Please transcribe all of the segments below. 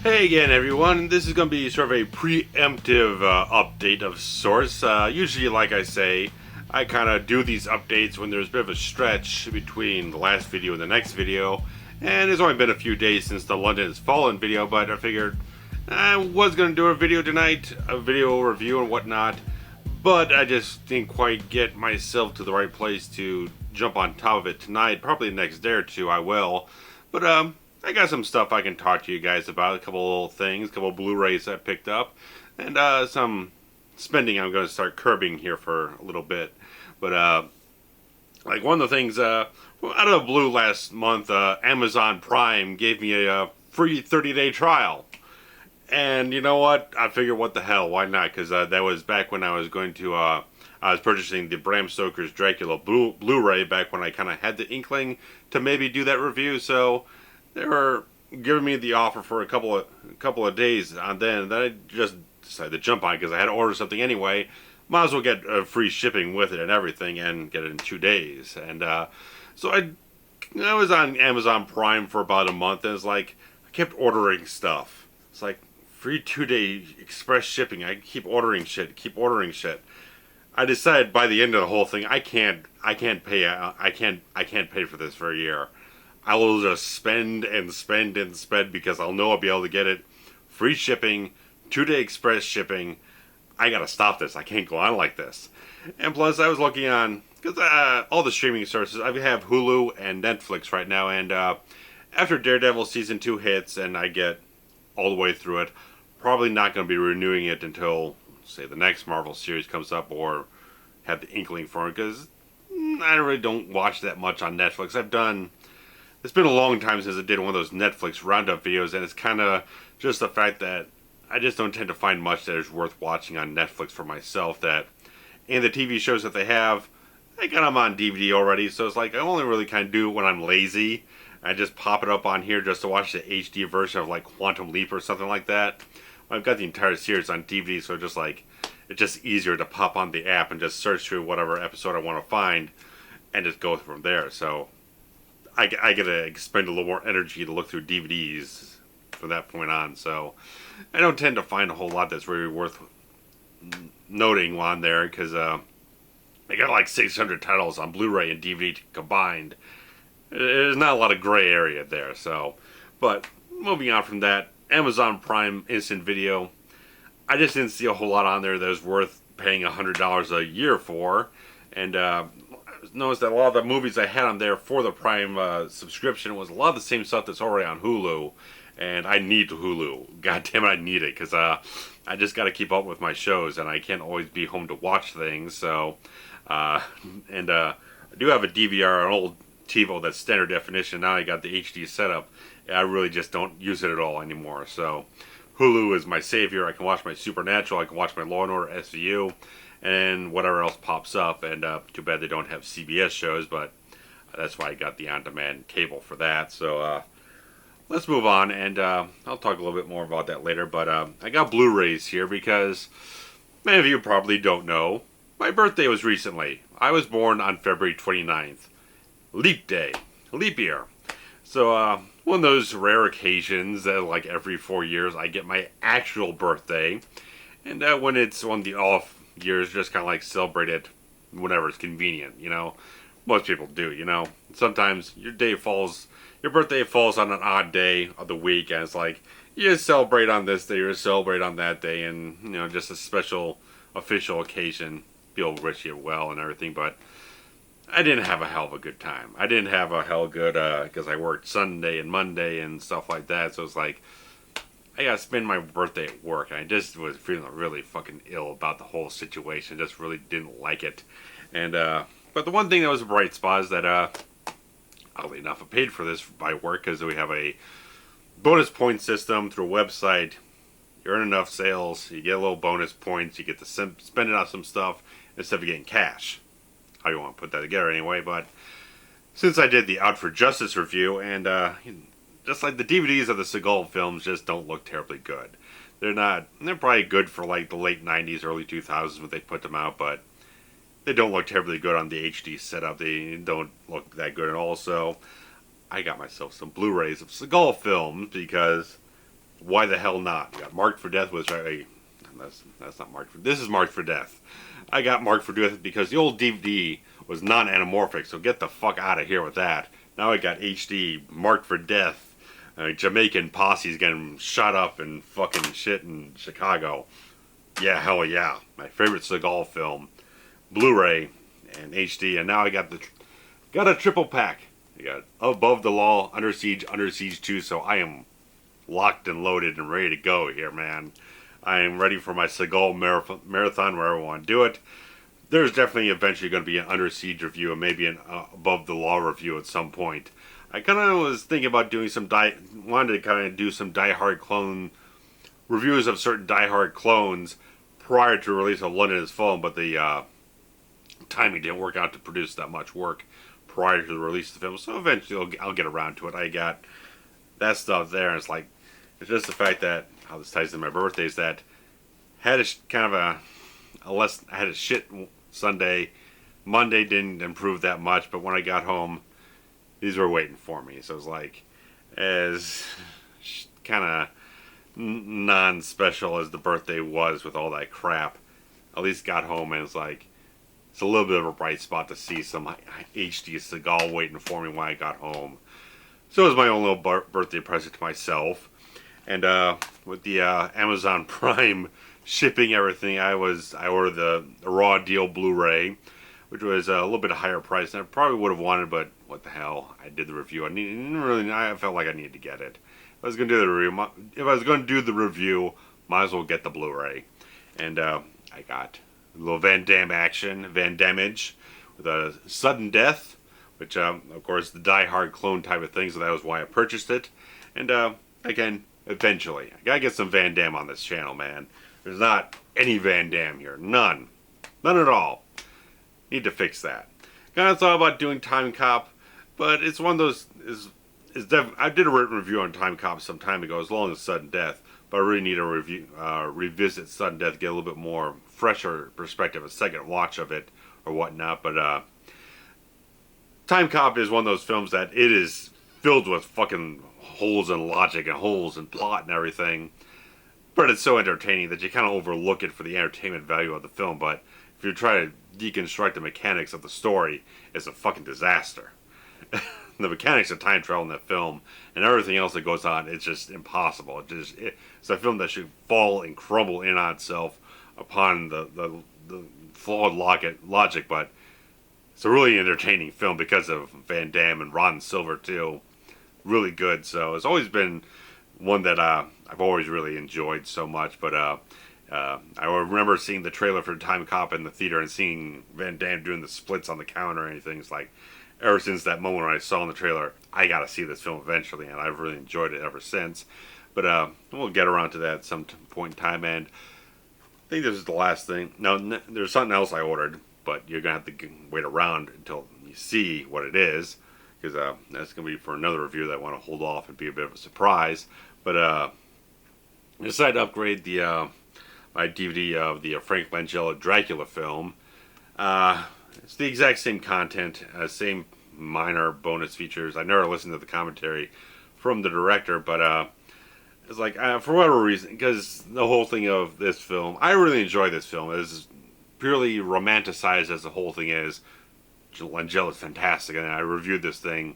Hey again, everyone. This is going to be sort of a preemptive update of sorts. Usually, like I say, I kind of do these updates when there's a bit of a stretch between the last video and the next video. And it's only been a few days since the London Has Fallen video, but I figured I was going to do a video tonight, a video review and whatnot. But I just didn't quite get myself to the right place to jump on top of it tonight. Probably the next day or two I will. But, I got some stuff I can talk to you guys about, a couple little things, a couple Blu-rays I picked up, and some spending I'm going to start curbing here for a little bit. But like one of the things, out of the blue last month, Amazon Prime gave me a free 30-day trial. And you know what? I figured, what the hell, why not? Because that was back when I was going to, I was purchasing the Bram Stoker's Dracula Blu-ray back when I kind of had the inkling to maybe do that review, so they were giving me the offer for a couple of days on then I just decided to jump on because I had to order something anyway. Might as well get free shipping with it and everything and get it in 2 days. And so I was on Amazon Prime for about a month, and it's like I kept ordering stuff. It's like free 2-day express shipping. I keep ordering shit. I decided by the end of the whole thing, I can't pay for this for a year. I will just spend and spend and spend because I'll know I'll be able to get it. Free shipping, 2-day express shipping. I gotta stop this. I can't go on like this. And plus, I was looking on, because all the streaming sources, I have Hulu and Netflix right now, and after Daredevil Season 2 hits and I get all the way through it, probably not going to be renewing it until, say, the next Marvel series comes up or have the inkling for it, because I really don't watch that much on Netflix. It's been a long time since I did one of those Netflix roundup videos, and it's kind of just the fact that I just don't tend to find much that is worth watching on Netflix for myself. That, and the TV shows that they have, I got them on DVD already, so it's like I only really kind of do it when I'm lazy. I just pop it up on here just to watch the HD version of like Quantum Leap or something like that. I've got the entire series on DVD, so it's just easier to pop on the app and just search through whatever episode I want to find and just go from there. So I gotta expend a little more energy to look through DVDs from that point on, so I don't tend to find a whole lot that's really worth noting on there, because I got like 600 titles on Blu-ray and DVD combined. There's not a lot of gray area there, so. But moving on from that, Amazon Prime Instant Video, I just didn't see a whole lot on there that was worth paying $100 a year for, and noticed that a lot of the movies I had on there for the Prime subscription was a lot of the same stuff that's already on Hulu, and I need Hulu. God damn it, I need it, because I just got to keep up with my shows, and I can't always be home to watch things. So, I do have a DVR, an old TiVo that's standard definition. Now I got the HD setup. I really just don't use it at all anymore. So, Hulu is my savior. I can watch my Supernatural. I can watch my Law & Order SVU. And whatever else pops up, and too bad they don't have CBS shows, but that's why I got the on-demand cable for that. So let's move on, and I'll talk a little bit more about that later, but I got Blu-rays here because many of you probably don't know, my birthday was recently. I was born on February 29th. Leap day. Leap year. So one of those rare occasions that like every 4 years I get my actual birthday, and when it's one of the off years, just kind of like celebrate it whenever it's convenient, you know. Most people do, you know. Sometimes your birthday falls on an odd day of the week, and it's like you just celebrate on this day, you celebrate on that day, and you know, just a special official occasion. Feel rich you well and everything, but I didn't have a hell of a good time. I didn't have a hell good because I worked Sunday and Monday and stuff like that, so it's like I gotta spend my birthday at work, and I just was feeling really fucking ill about the whole situation. Just really didn't like it. And but the one thing that was a bright spot is that oddly enough, I paid for this by work because we have a bonus point system through a website. You earn enough sales, you get a little bonus points, you get to spend it on some stuff instead of getting cash. How you want to put that together anyway? But since I did the Out for Justice review, and just like the DVDs of the Seagal films just don't look terribly good. They're probably good for like the late 90s, early 2000s when they put them out, but they don't look terribly good on the HD setup. They don't look that good at all, so I got myself some Blu-rays of Seagal films because why the hell not? You got Marked for Death, which that's not Marked for. This is Marked for Death. I got Marked for Death because the old DVD was non-anamorphic, so get the fuck out of here with that. Now I got HD Marked for Death. Jamaican posse's getting shot up and fucking shit in Chicago. Yeah, hell yeah. My favorite Seagal film. Blu-ray and HD, and now I got a triple pack. I got Above the Law, Under Siege 2, so I am locked and loaded and ready to go here, man. I am ready for my Seagal marathon wherever I want to do it. There's definitely eventually going to be an Under Siege review and maybe an Above the Law review at some point. I kind of was thinking about doing wanted to kind of do some Die Hard clone reviews of certain Die Hard clones prior to release of London is Fallen, but the timing didn't work out to produce that much work prior to the release of the film, so eventually I'll get around to it. I got that stuff there, and it's just the fact that, how this ties into my birthday, is that I had a shit Sunday. Monday didn't improve that much, but when I got home, these were waiting for me, so it was like, as kind of non-special as the birthday was with all that crap, at least got home and it's like, it's a little bit of a bright spot to see some HD Seagal waiting for me when I got home. So it was my own little birthday present to myself. And with the Amazon Prime shipping everything, I ordered the Raw Deal Blu-ray, which was a little bit higher price than I probably would have wanted, but what the hell? I did the review. I felt like I needed to get it. If I was going to do the review, might as well get the Blu-ray. And I got a little Van Dammage with a sudden death, which of course the Die Hard clone type of thing, so that was why I purchased it. And again, eventually, I gotta get some Van Damme on this channel, man. There's not any Van Damme here, none at all. Need to fix that. Kind of thought about doing Time Cop, but it's one of those. I did a written review on Time Cop some time ago, as long as Sudden Death. But I really need to revisit Sudden Death, get a little bit more fresher perspective, a second watch of it or whatnot. But Time Cop is one of those films that it is filled with fucking holes in logic and holes in plot and everything. But it's so entertaining that you kind of overlook it for the entertainment value of the film. But if you try to deconstruct the mechanics of the story, it's a fucking disaster. The mechanics of time travel in that film and everything else that goes on, it's just impossible. It's a film that should fall and crumble in on itself upon the flawed logic, but it's a really entertaining film because of Van Damme and Ron Silver too. Really good. So it's always been one that I've always really enjoyed so much. But I remember seeing the trailer for Time Cop in the theater and seeing Van Damme doing the splits on the counter and anything. It's like, ever since that moment when I saw in the trailer, I gotta see this film eventually, and I've really enjoyed it ever since. But we'll get around to that at some point in time, and I think this is the last thing. Now, there's something else I ordered, but you're gonna have to wait around until you see what it is, because that's gonna be for another review that I want to hold off and be a bit of a surprise. But I decided to upgrade my DVD of the Frank Langella Dracula film. It's the exact same content, same minor bonus features. I never listened to the commentary from the director, but it's like, for whatever reason, because the whole thing of this film, I really enjoy this film. It is purely romanticized as the whole thing is. Langella's fantastic, and I reviewed this thing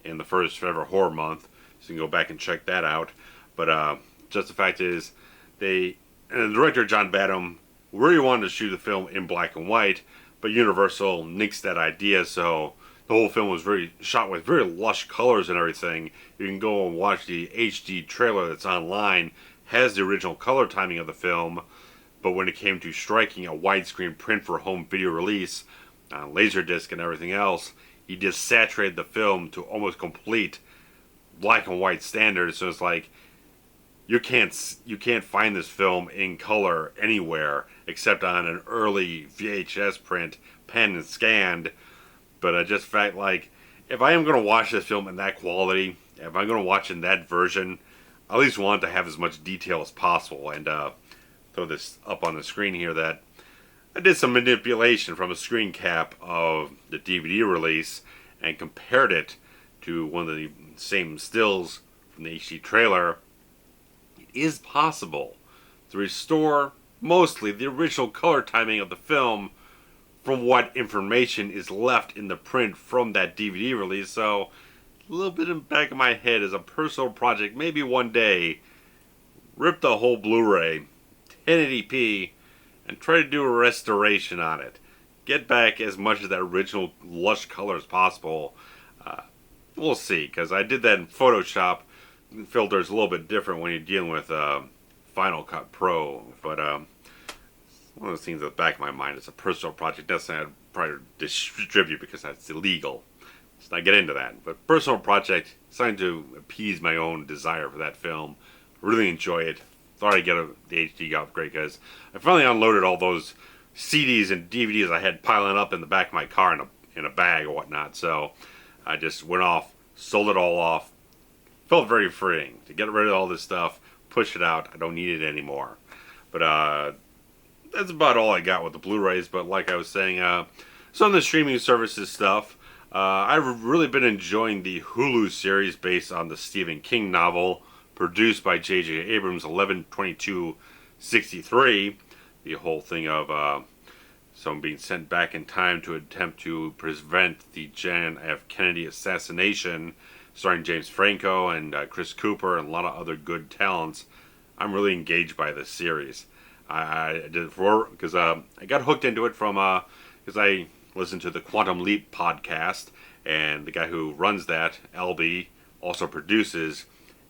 in the first ever horror month, so you can go back and check that out. But just the fact is, and the director, John Badham, really wanted to shoot the film in black and white, but Universal nixed that idea, so the whole film was shot with very lush colors and everything. You can go and watch the HD trailer that's online, has the original color timing of the film, but when it came to striking a widescreen print for home video release, on Laserdisc and everything else, he just saturated the film to almost complete black and white standards, so it's like, you can't find this film in color anywhere except on an early VHS print, penned and scanned. But I just felt like, if I am going to watch this film in that quality, if I'm going to watch in that version, I at least want to have as much detail as possible. And throw this up on the screen here that I did some manipulation from a screen cap of the DVD release and compared it to one of the same stills from the HD trailer. it is possible to restore mostly the original color timing of the film from what information is left in the print from that DVD release. So a little bit in the back of my head is a personal project. Maybe one day, rip the whole Blu-ray, 1080p, and try to do a restoration on it. Get back as much of that original lush color as possible. We'll see, because I did that in Photoshop. Filter's a little bit different when you're dealing with Final Cut Pro, but one of those things at the back of my mind is a personal project. That's something I'd probably distribute because that's illegal. Let's not get into that. But personal project, something to appease my own desire for that film. Really enjoy it. Thought I'd get the HD upgrade because I finally unloaded all those CDs and DVDs I had piling up in the back of my car in a bag or whatnot. So I just went off, sold it all off. Felt very freeing to get rid of all this stuff, push it out. I don't need it anymore. But that's about all I got with the Blu-rays. But like I was saying, some of the streaming services stuff, I've really been enjoying the Hulu series based on the Stephen King novel produced by J.J. Abrams, 11/22/63. The whole thing of someone being sent back in time to attempt to prevent the John F. Kennedy assassination, starring James Franco and Chris Cooper and a lot of other good talents. I'm really engaged by this series. I did it because I got hooked into it from because I listened to the Quantum Leap podcast, and the guy who runs that, LB, also produces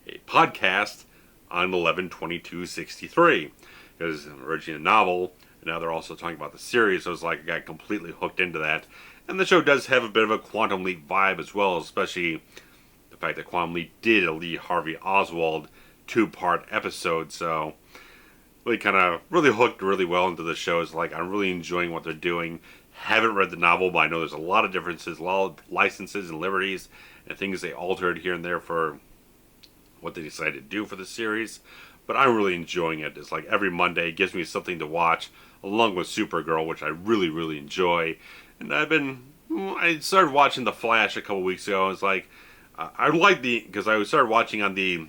a podcast on 11/22/63. Because originally a novel, and now they're also talking about the series, so it's like I got completely hooked into that. And the show does have a bit of a Quantum Leap vibe as well, especially the fact that Quantum Leap did a Lee Harvey Oswald 2-part episode, so really kind of really hooked really well into the show. It's like I'm really enjoying what they're doing. Haven't read the novel, but I know there's a lot of differences, a lot of licenses and liberties, and things they altered here and there for what they decided to do for the series. But I'm really enjoying it. It's like every Monday it gives me something to watch, along with Supergirl, which I really, really enjoy. And I started watching The Flash a couple weeks ago. It's like, I like because I started watching on the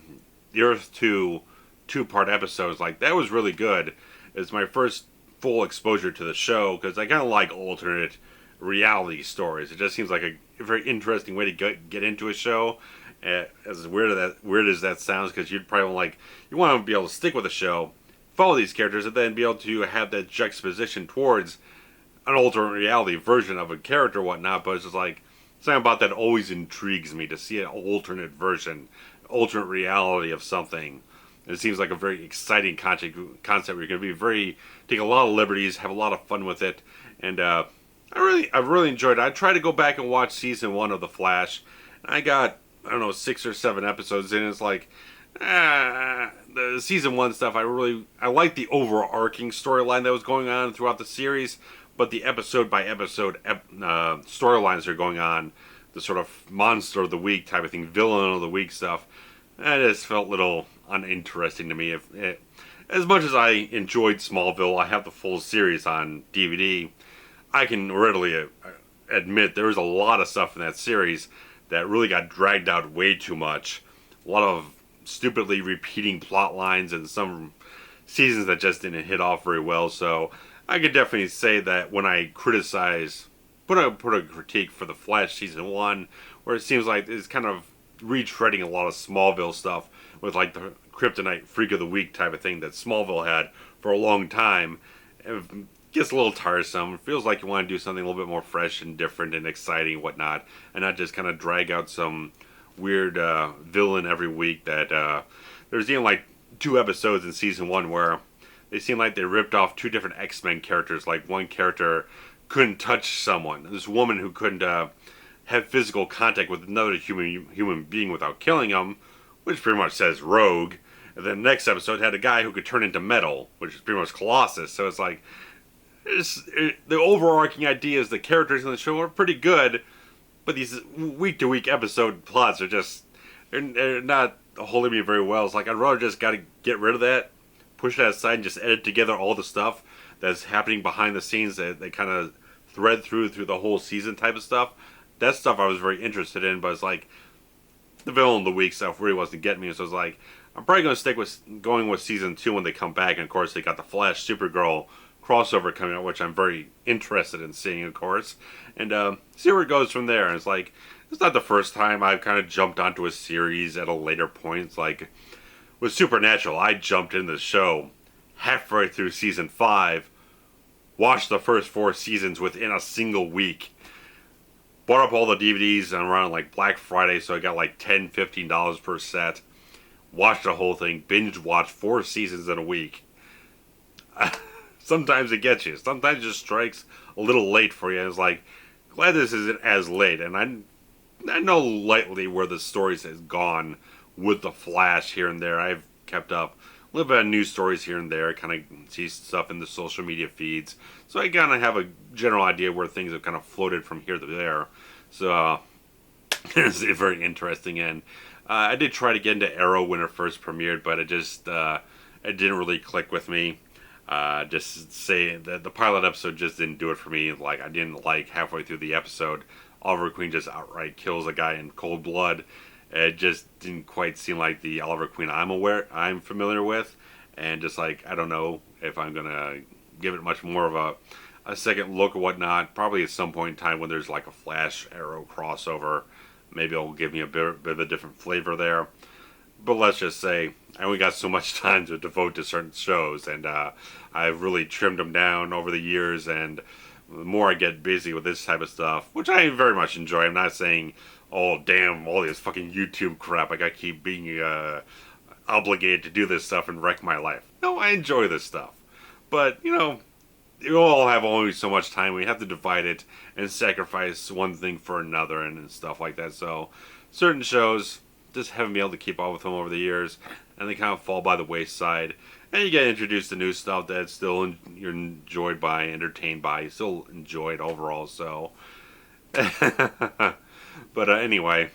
Earth 2 2-part episodes. Like, that was really good. It's my first full exposure to the show, because I kind of like alternate reality stories. It just seems like a very interesting way to get into a show. As weird as that sounds, because you'd probably you want to be able to stick with the show, follow these characters, and then be able to have that juxtaposition towards an alternate reality version of a character or whatnot. But it's just like something about that always intrigues me, to see an alternate version, alternate reality of something. And it seems like a very exciting concept where you're going to take a lot of liberties, have a lot of fun with it, and I've really enjoyed it. I tried to go back and watch season 1 of The Flash, and I got 6 or 7 episodes in. It's like, the season 1 stuff, I like the overarching storyline that was going on throughout the series, but the episode by episode storylines that are going on, the sort of monster of the week type of thing, villain of the week stuff, that just felt a little uninteresting to me. As much as I enjoyed Smallville, I have the full series on DVD. I can readily admit there was a lot of stuff in that series that really got dragged out way too much. A lot of stupidly repeating plot lines, and some seasons that just didn't hit off very well. So I could definitely say that when I put a critique for The Flash season 1, where it seems like it's kind of retreading a lot of Smallville stuff with like the Kryptonite Freak of the Week type of thing that Smallville had for a long time. It gets a little tiresome. It feels like you want to do something a little bit more fresh and different and exciting and whatnot, and not just kind of drag out some weird villain every week. That there's even like 2 episodes in season 1 where they seem like they ripped off 2 different X-Men characters. Like, one character couldn't touch someone. This woman who couldn't have physical contact with another human being without killing them, which pretty much says Rogue. And then the next episode had a guy who could turn into metal, which is pretty much Colossus. So it's like, the overarching idea is the characters in the show are pretty good, but these week-to-week episode plots are just, they're not holding me very well. It's like, I'd rather just got to get rid of that, push that aside, and just edit together all the stuff that's happening behind the scenes that they kind of thread through the whole season type of stuff. That stuff I was very interested in, but it's like, the villain of the week stuff really wasn't getting me. So it's like, I'm probably going to stick with going with season 2 when they come back. And of course, they got the Flash Supergirl crossover coming out, which I'm very interested in seeing, of course, and see where it goes from there. And it's like, it's not the first time I've kind of jumped onto a series at a later point. It's like with Supernatural, I jumped into the show halfway through season 5, watched the first 4 seasons within a single week, bought up all the DVDs around like Black Friday, so I got like $10, $15 per set, watched the whole thing, binge watched 4 seasons in a week. Sometimes it gets you. Sometimes it just strikes a little late for you. And it's like, glad this isn't as late. And I know lightly where the stories has gone with the Flash here and there. I've kept up a little bit of news stories here and there. Kind of see stuff in the social media feeds. So I kind of have a general idea where things have kind of floated from here to there. So it's very interesting. And I did try to get into Arrow when it first premiered, but it just it didn't really click with me. Just say that the pilot episode just didn't do it for me. Like, I didn't like halfway through the episode, Oliver Queen just outright kills a guy in cold blood. It just didn't quite seem like the Oliver Queen I'm familiar with, and just like, I don't know if I'm gonna give it much more of a second look or whatnot. Probably at some point in time when there's like a Flash Arrow crossover, maybe it'll give me a bit of a different flavor there. But let's just say, I only got so much time to devote to certain shows, and I've really trimmed them down over the years, and the more I get busy with this type of stuff, which I very much enjoy. I'm not saying, oh, damn, all this fucking YouTube crap, I gotta keep being obligated to do this stuff and wreck my life. No, I enjoy this stuff. But, you know, you all have only so much time. We have to divide it and sacrifice one thing for another and stuff like that. So, certain shows just haven't been able to keep up with them over the years, and they kind of fall by the wayside. And you get introduced to new stuff that still you're enjoyed by, entertained by, you still enjoy it overall. So, but anyway,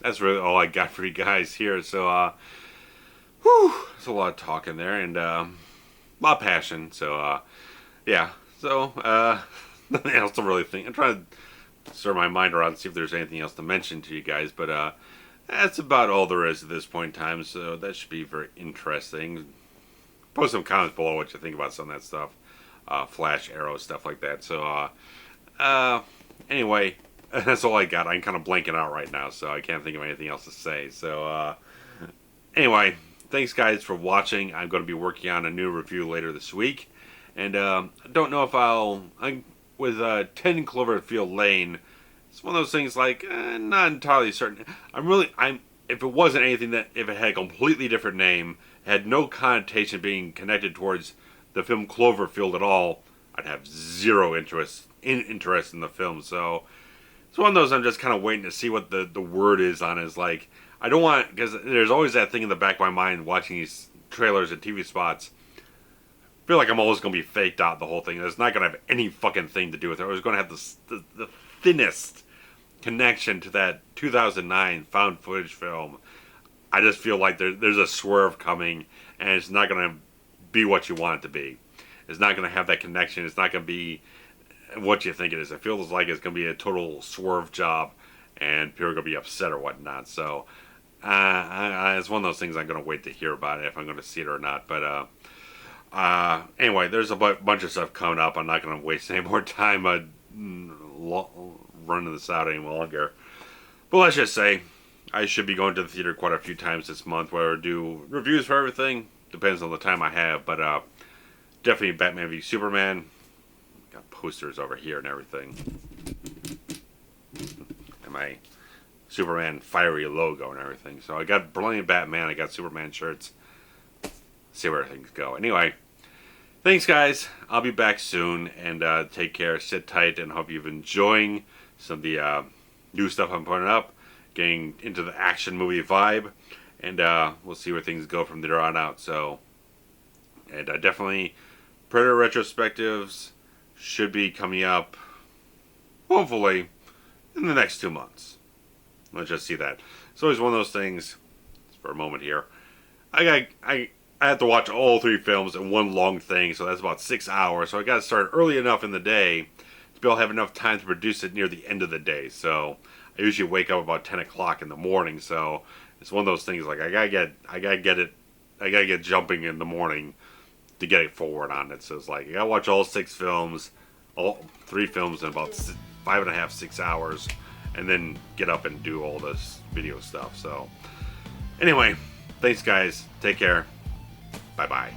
that's really all I got for you guys here. So, there's a lot of talking there, and a lot of passion. So, yeah. So, nothing else to really think. I'm trying to stir my mind around and see if there's anything else to mention to you guys, but that's about all there is at this point in time, so that should be very interesting. Post some comments below what you think about some of that stuff. Flash, Arrow, stuff like that. So, anyway, that's all I got. I'm kind of blanking out right now, so I can't think of anything else to say. So, anyway, thanks guys for watching. I'm going to be working on a new review later this week. And I don't know if with 10 Cloverfield Lane, it's one of those things like, not entirely certain. If it wasn't anything if it had a completely different name, had no connotation being connected towards the film Cloverfield at all, I'd have zero interest in the film. So it's one of those I'm just kind of waiting to see what the word is on. Is like, I don't want, because there's always that thing in the back of my mind watching these trailers and TV spots. I feel like I'm always going to be faked out the whole thing. It's not going to have any fucking thing to do with it. I was going to have the thinnest connection to that 2009 found footage film. I just feel like there's a swerve coming, and it's not going to be what you want it to be. It's not going to have that connection. It's not going to be what you think it is. It feels like it's going to be a total swerve job, and people are going to be upset or whatnot. So it's one of those things I'm going to wait to hear about it, if I'm going to see it or not. But anyway, there's a bunch of stuff coming up. I'm not going to waste any more time running this out any longer. But let's just say, I should be going to the theater quite a few times this month, where I do reviews for everything. Depends on the time I have, but definitely Batman v Superman. Got posters over here and everything. And my Superman fiery logo and everything. So I got Brilliant Batman, I got Superman shirts. See where things go. Anyway, thanks guys. I'll be back soon, and take care, sit tight, and hope you've enjoying some of the new stuff I'm putting up. Getting into the action movie vibe, and we'll see where things go from there on out. So, and definitely Predator retrospectives should be coming up, hopefully, in the next 2 months. Let's just see that. It's always one of those things. Just for a moment here, I have to watch all 3 films in one long thing, so that's about 6 hours. So I got to start early enough in the day to be able to have enough time to produce it near the end of the day. So I usually wake up about 10 o'clock in the morning, so it's one of those things like I gotta get jumping in the morning to get it forward on it. So it's like I gotta watch all 3 films in about 5.5, 6 hours, and then get up and do all this video stuff. So anyway, thanks guys. Take care. Bye bye.